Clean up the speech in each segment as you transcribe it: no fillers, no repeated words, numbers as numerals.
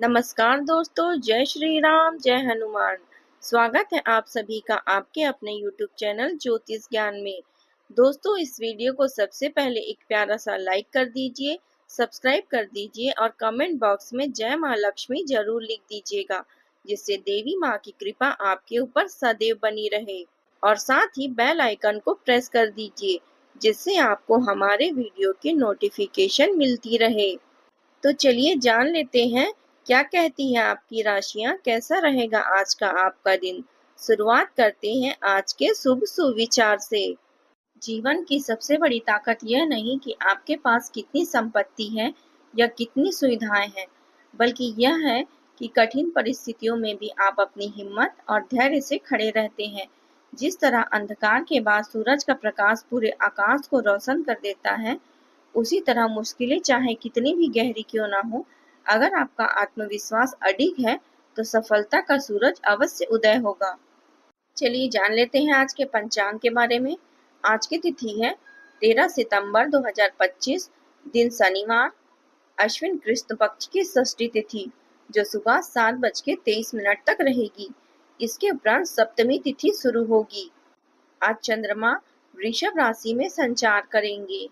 नमस्कार दोस्तों, जय श्री राम, जय हनुमान। स्वागत है आप सभी का आपके अपने YouTube चैनल ज्योतिष ज्ञान में। दोस्तों, इस वीडियो को सबसे पहले एक प्यारा सा लाइक कर दीजिए, सब्सक्राइब कर दीजिए और कमेंट बॉक्स में जय माँ लक्ष्मी जरूर लिख दीजिएगा, जिससे देवी माँ की कृपा आपके ऊपर सदैव बनी रहे। और साथ ही बेल आइकन को प्रेस कर दीजिए, जिससे आपको हमारे वीडियो की नोटिफिकेशन मिलती रहे। तो चलिए जान लेते हैं क्या कहती हैं आपकी राशियां, कैसा रहेगा आज का आपका दिन। शुरुआत करते हैं आज के शुभ सुविचार से। जीवन की सबसे बड़ी ताकत यह नहीं कि आपके पास कितनी संपत्ति है या कितनी सुविधाएं हैं, बल्कि यह है कि कठिन परिस्थितियों में भी आप अपनी हिम्मत और धैर्य से खड़े रहते हैं। जिस तरह अंधकार के बाद सूरज का प्रकाश पूरे आकाश को रोशन कर देता है, उसी तरह मुश्किलें चाहे कितनी भी गहरी क्यों ना हो, अगर आपका आत्मविश्वास अडिग है तो सफलता का सूरज अवश्य उदय होगा। चलिए जान लेते हैं आज के पंचांग के बारे में। आज की तिथि है 13 सितंबर 2025, दिन शनिवार, अश्विन कृष्ण पक्ष की षष्ठी तिथि, जो सुबह 7:23 तक रहेगी। इसके उपरांत सप्तमी तिथि शुरू होगी। आज चंद्रमा वृषभ राशि में संचार करेंगे।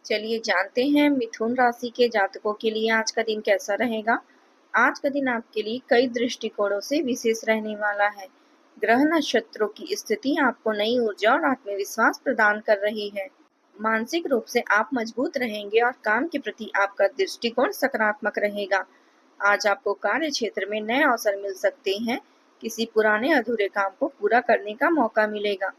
चलिए जानते हैं मिथुन राशि के जातकों के लिए आज का दिन कैसा रहेगा। आज का दिन आपके लिए कई दृष्टिकोणों से विशेष रहने वाला है। ग्रह नक्षत्रों की स्थिति आपको नई ऊर्जा और आत्मविश्वास प्रदान कर रही है। मानसिक रूप से आप मजबूत रहेंगे और काम के प्रति आपका दृष्टिकोण सकारात्मक रहेगा। आज आपको कार्य क्षेत्र में नए अवसर मिल सकते हैं। किसी पुराने अधूरे काम को पूरा करने का मौका मिलेगा।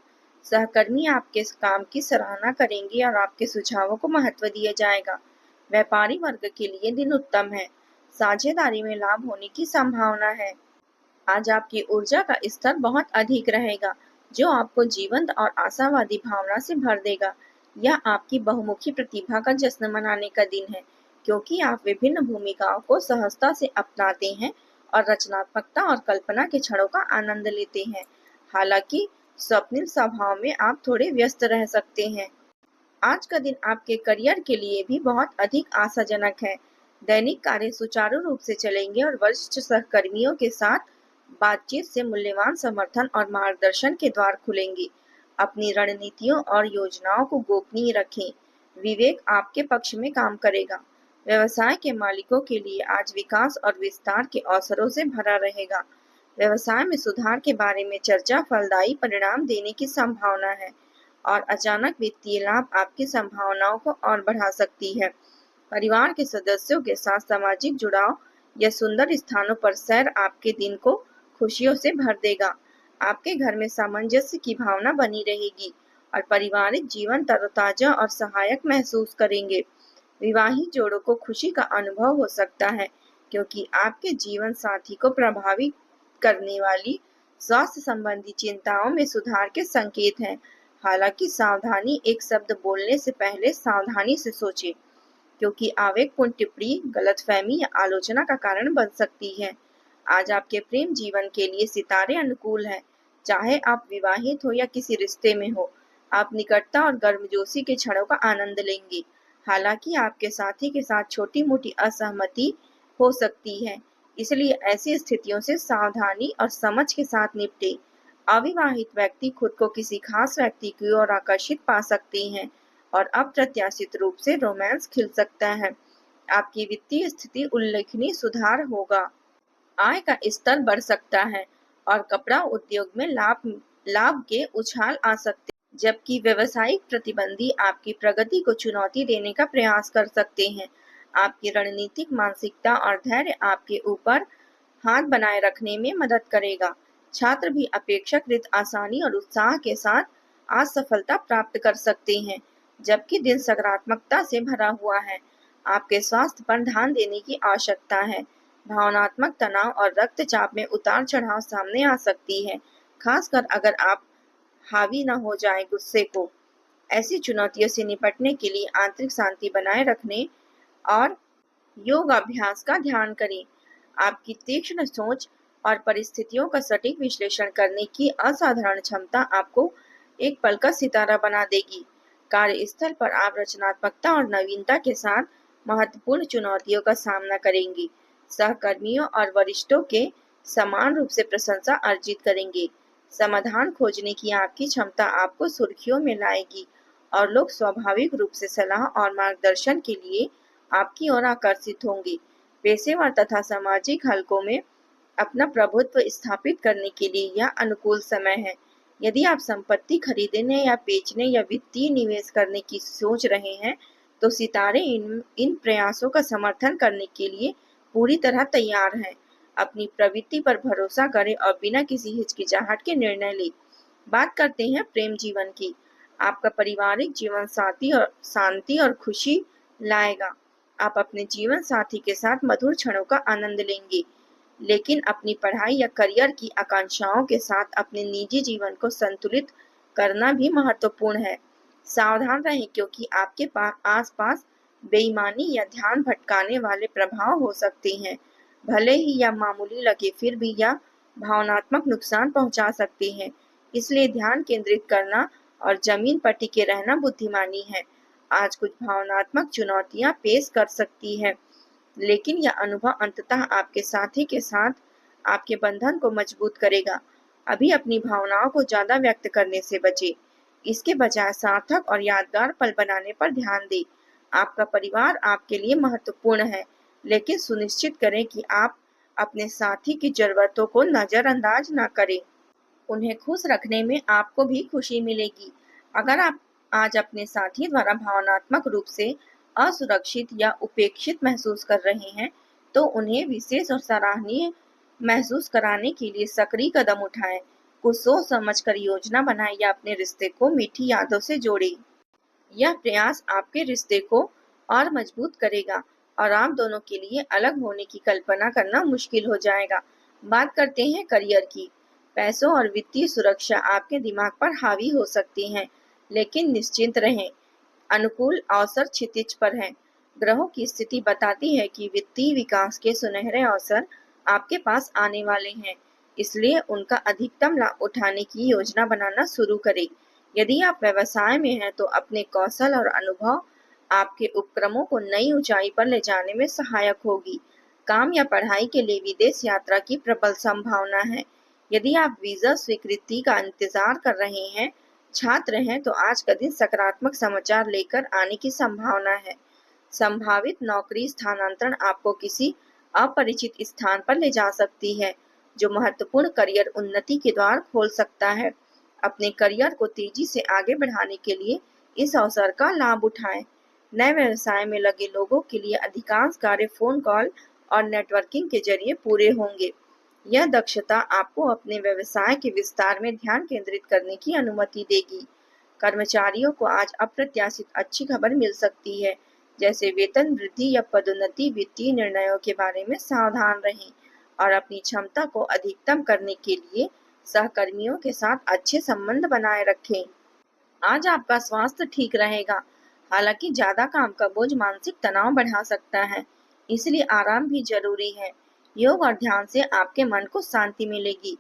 सहकर्मी आपके काम की सराहना करेंगे और आपके सुझावों को महत्व दिया जाएगा। व्यापारी वर्ग के लिए दिन उत्तम है। साझेदारी में लाभ होने की संभावना है। आज आपकी ऊर्जा का स्तर बहुत अधिक रहेगा, जो आपको जीवंत और आशावादी भावना से भर देगा। यह आपकी बहुमुखी प्रतिभा का जश्न मनाने का दिन है, क्योंकि आप विभिन्न भूमिकाओं को सहजता से अपनाते हैं और रचनात्मकता और कल्पना के क्षणों का आनंद लेते हैं। हालांकि स्वप्निल स्वभाव में आप थोड़े व्यस्त रह सकते हैं। आज का दिन आपके करियर के लिए भी बहुत अधिक आशाजनक है। दैनिक कार्य सुचारू रूप से चलेंगे और वरिष्ठ सहकर्मियों के साथ बातचीत से मूल्यवान समर्थन और मार्गदर्शन के द्वार खुलेंगे। अपनी रणनीतियों और योजनाओं को गोपनीय रखें। विवेक आपके पक्ष में काम करेगा। व्यवसाय के मालिकों के लिए आज विकास और विस्तार के अवसरों से भरा रहेगा। व्यवसाय में सुधार के बारे में चर्चा फलदायी परिणाम देने की संभावना है और अचानक वित्तीय लाभ आपकी संभावनाओं को और बढ़ा सकती है। परिवार के सदस्यों के साथ सामाजिक जुड़ाव या सुंदर स्थानों पर सैर आपके दिन को खुशियों से भर देगा। आपके घर में सामंजस्य की भावना बनी रहेगी और पारिवारिक जीवन तरोताजा और सहायक महसूस करेंगे। विवाहित जोड़ों को खुशी का अनुभव हो सकता है, क्योंकि आपके जीवन साथी को प्रभावित करने वाली स्वास्थ्य संबंधी चिंताओं में सुधार के संकेत हैं। हालांकि सावधानी, एक शब्द बोलने से पहले सावधानी से सोचें, क्योंकि आवेगपूर्ण टिप्पणी गलतफहमी या आलोचना का कारण बन सकती है। आज आपके प्रेम जीवन के लिए सितारे अनुकूल हैं। चाहे आप विवाहित हो या किसी रिश्ते में हो, आप निकटता और गर्मजोशी के क्षणों का आनंद लेंगे। हालांकि आपके साथी के साथ छोटी मोटी असहमति हो सकती है, इसलिए ऐसी स्थितियों से सावधानी और समझ के साथ निपटे। अविवाहित व्यक्ति खुद को किसी खास व्यक्ति की ओर आकर्षित पा सकते हैं और अप्रत्याशित रूप से रोमांस खिल सकता है। आपकी वित्तीय स्थिति उल्लेखनीय सुधार होगा। आय का स्तर बढ़ सकता है और कपड़ा उद्योग में लाभ के उछाल आ सकते हैं, जबकि व्यवसायिक प्रतिद्वंदी आपकी प्रगति को चुनौती देने का प्रयास कर सकते हैं। आपकी रणनीतिक मानसिकता और धैर्य आपके ऊपर हाथ बनाए रखने में मदद करेगा। छात्र भी अपेक्षाकृत आसानी और उत्साह के साथ आज सफलता प्राप्त कर सकते हैं, जबकि दिन सकारात्मकता से भरा हुआ है। आपके स्वास्थ्य पर ध्यान देने की आवश्यकता है। भावनात्मक तनाव और रक्तचाप में उतार चढ़ाव सामने आ सकती है, खासकर अगर आप हावी न हो जाएं गुस्से को। ऐसी चुनौतियों से निपटने के लिए आंतरिक शांति बनाए रखने और योग अभ्यास का ध्यान करें। आपकी तीक्ष्ण सोच और परिस्थितियों का सटीक विश्लेषण करने की असाधारण क्षमता आपको एक पल का सितारा बना देगी। कार्यस्थल पर आप रचनात्मकता और नवीनता के साथ महत्वपूर्ण चुनौतियों का सामना करेंगी। सहकर्मियों और वरिष्ठों के समान रूप से प्रशंसा अर्जित करेंगे। समाधान खोजने की आपकी क्षमता आपको सुर्खियों में लाएगी और लोग स्वाभाविक रूप से सलाह और मार्गदर्शन के लिए आपकी ओर आकर्षित होंगे। पेशेवर तथा सामाजिक हलकों में अपना प्रभुत्व स्थापित करने के लिए यह अनुकूल समय है। यदि आप संपत्ति खरीदने या बेचने या वित्तीय निवेश करने की सोच रहे हैं, तो सितारे इन प्रयासों का समर्थन करने के लिए पूरी तरह तैयार हैं। अपनी प्रवृत्ति पर भरोसा करें और बिना किसी हिचकिचाहट के निर्णय लें। बात करते हैं प्रेम जीवन की। आपका पारिवारिक जीवन शांति और खुशी लाएगा। आप अपने जीवन साथी के साथ मधुर क्षणों का आनंद लेंगे, लेकिन अपनी पढ़ाई या करियर की आकांक्षाओं के साथ अपने निजी जीवन को संतुलित करना भी महत्वपूर्ण है। सावधान रहें, क्योंकि आपके आसपास बेईमानी या ध्यान भटकाने वाले प्रभाव हो सकते हैं। भले ही यह मामूली लगे, फिर भी यह भावनात्मक नुकसान पहुंचा सकते हैं। इसलिए ध्यान केंद्रित करना और जमीन पर टिके रहना बुद्धिमानी है। आज कुछ भावनात्मक चुनौतियां पेश कर सकती है, लेकिन यह अनुभव अंततः आपके साथी के साथ आपके बंधन को मजबूत करेगा। अभी अपनी भावनाओं को ज्यादा व्यक्त करने से बचें। इसके बजाय सार्थक और यादगार पल बनाने पर ध्यान दें। आपका परिवार आपके लिए महत्वपूर्ण है, लेकिन सुनिश्चित करें कि आप अपने साथी की जरूरतों को नजरअंदाज न करें। उन्हें खुश रखने में आपको भी खुशी मिलेगी। अगर आप आज अपने साथी द्वारा भावनात्मक रूप से असुरक्षित या उपेक्षित महसूस कर रहे हैं, तो उन्हें विशेष और सराहनीय महसूस कराने के लिए सक्रिय कदम उठाएं। कुछ सोच समझकर योजना बनाएं या अपने रिश्ते को मीठी यादों से जोड़ें। यह प्रयास आपके रिश्ते को और मजबूत करेगा और आप दोनों के लिए अलग होने की कल्पना करना मुश्किल हो जाएगा। बात करते हैं करियर की। पैसों और वित्तीय सुरक्षा आपके दिमाग पर हावी हो सकती हैं, लेकिन निश्चिंत रहें, अनुकूल अवसर क्षितिज पर हैं। ग्रहों की स्थिति बताती है कि वित्तीय विकास के सुनहरे अवसर आपके पास आने वाले हैं, इसलिए उनका अधिकतम लाभ उठाने की योजना बनाना शुरू करें। यदि आप व्यवसाय में हैं, तो अपने कौशल और अनुभव आपके उपक्रमों को नई ऊंचाई पर ले जाने में सहायक होगी। काम या पढ़ाई के लिए विदेश यात्रा की प्रबल संभावना है। यदि आप वीजा स्वीकृति का इंतजार कर रहे हैं, छात्र हैं, तो आज का दिन सकारात्मक समाचार लेकर आने की संभावना है। संभावित नौकरी स्थानांतरण आपको किसी अपरिचित स्थान पर ले जा सकती है, जो महत्वपूर्ण करियर उन्नति के द्वार खोल सकता है। अपने करियर को तेजी से आगे बढ़ाने के लिए इस अवसर का लाभ उठाएं। नए व्यवसाय में लगे लोगों के लिए अधिकांश कार्य फोन कॉल और नेटवर्किंग के जरिए पूरे होंगे। यह दक्षता आपको अपने व्यवसाय के विस्तार में ध्यान केंद्रित करने की अनुमति देगी। कर्मचारियों को आज अप्रत्याशित अच्छी खबर मिल सकती है, जैसे वेतन वृद्धि या पदोन्नति। वित्तीय निर्णयों के बारे में सावधान रहें और अपनी क्षमता को अधिकतम करने के लिए सहकर्मियों के साथ अच्छे संबंध बनाए रखें। आज आपका स्वास्थ्य ठीक रहेगा, हालांकि ज्यादा काम का बोझ मानसिक तनाव बढ़ा सकता है, इसलिए आराम भी जरूरी है। योग और ध्यान से आपके मन को शांति मिलेगी।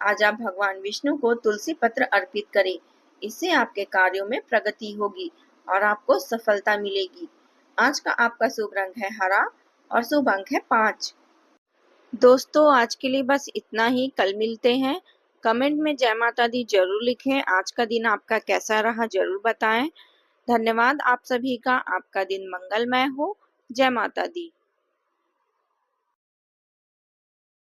आज आप भगवान विष्णु को तुलसी पत्र अर्पित करें, इससे आपके कार्यों में प्रगति होगी और आपको सफलता मिलेगी। आज का आपका शुभ रंग है हरा और शुभ अंक है 5। दोस्तों, आज के लिए बस इतना ही। कल मिलते हैं। कमेंट में जय माता दी जरूर लिखें। आज का दिन आपका कैसा रहा जरूर बताएं। धन्यवाद आप सभी का। आपका दिन मंगलमय हो। जय माता दी।